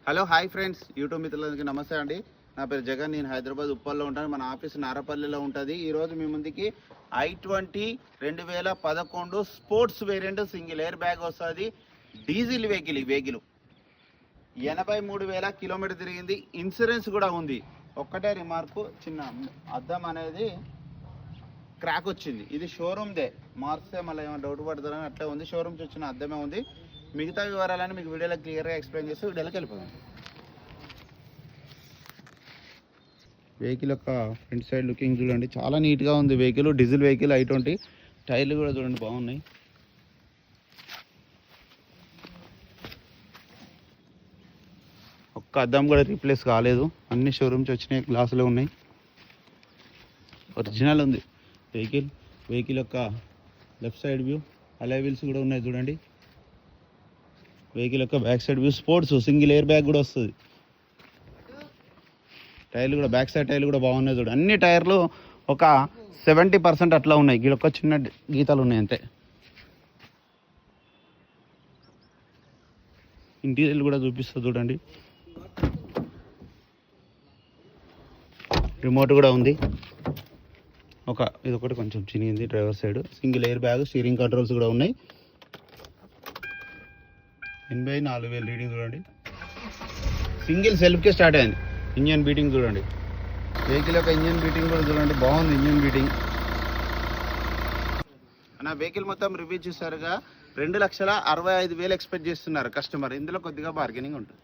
Hello hi friends, YouTube మిత్రులందరికీ నమస్తే అండి. నా పేరు జగన్. నేను హైదరాబాద్ ఉప్పల్లో ఉంటాను. మన ఆఫీస్ నారపల్లిలో ఉంటుంది. ఈరోజు మీ ముందుకి i20 2011 sports variant single air bag వస్తుంది. Diesel vehicle. ఈ వెహికల్ 83,000 కిలోమీటర్ తిరిగింది. ఇన్సూరెన్స్ కూడా ఉంది. ఒక్కటే రిమార్కు, చిన్న అద్దం అనేది క్రాక్ వచ్చింది. ఇది షోరూమ్దే, మార్క్సే మళ్ళీ ఏమైనా డౌట్ పడతారని అట్లే ఉంది. షోరూమ్స్ వచ్చిన అద్దమే ఉంది. మిగతా వివరాలని మీకు వీడియోలో క్లియర్గా ఎక్స్ప్లెయిన్ చేస్తూ వీడియోలోకి వెళ్ళిపోదాం. వెహికల్ యొక్క ఫ్రంట్ సైడ్ లుకింగ్ చూడండి, చాలా నీట్గా ఉంది. Vehicle diesel vehicle i20. టైర్లు కూడా చూడండి బాగున్నాయి. ఒక్క అద్దం కూడా రీప్లేస్ కాలేదు. అన్ని షోరూమ్స్ వచ్చినాయి, గ్లాసులు ఉన్నాయి. ఒరిజినల్ ఉంది వెహికల్ యొక్క లెఫ్ట్ సైడ్ వ్యూ, అలై వీల్స్ కూడా ఉన్నాయి చూడండి. వెహికల్ యొక్క back side view, sports single air bag కూడా వస్తుంది. టైర్లు కూడా బ్యాక్ సైడ్ టైర్లు కూడా బాగున్నాయి చూడండి. అన్ని టైర్లు ఒక 70% అట్లా ఉన్నాయి. ఇక్కడ ఒక చిన్న గీతలు ఉన్నాయి అంతే. ఇంటీరియర్ కూడా చూపిస్తుంది చూడండి. రిమోట్ కూడా ఉంది. ఇదొకటి కొంచెం చినిగింది. Driver side single air bag, steering controls కూడా ఉన్నాయి. 84,000 రీడింగ్ చూడండి. సింగిల్ సెల్ఫ్కే స్టార్ట్ అయింది. ఇంజన్ బీటింగ్ చూడండి. వెహికల్ యొక్క ఇంజన్ బీటింగ్ కూడా చూడండి, బాగుంది ఇంజన్ బీటింగ్. నా వెహికల్ మొత్తం రివ్యూ చూసారుగా. 2,65,000 ఎక్స్పెక్ట్ చేస్తున్నారు కస్టమర్. ఇందులో కొద్దిగా బార్గెనింగ్ ఉంటుంది.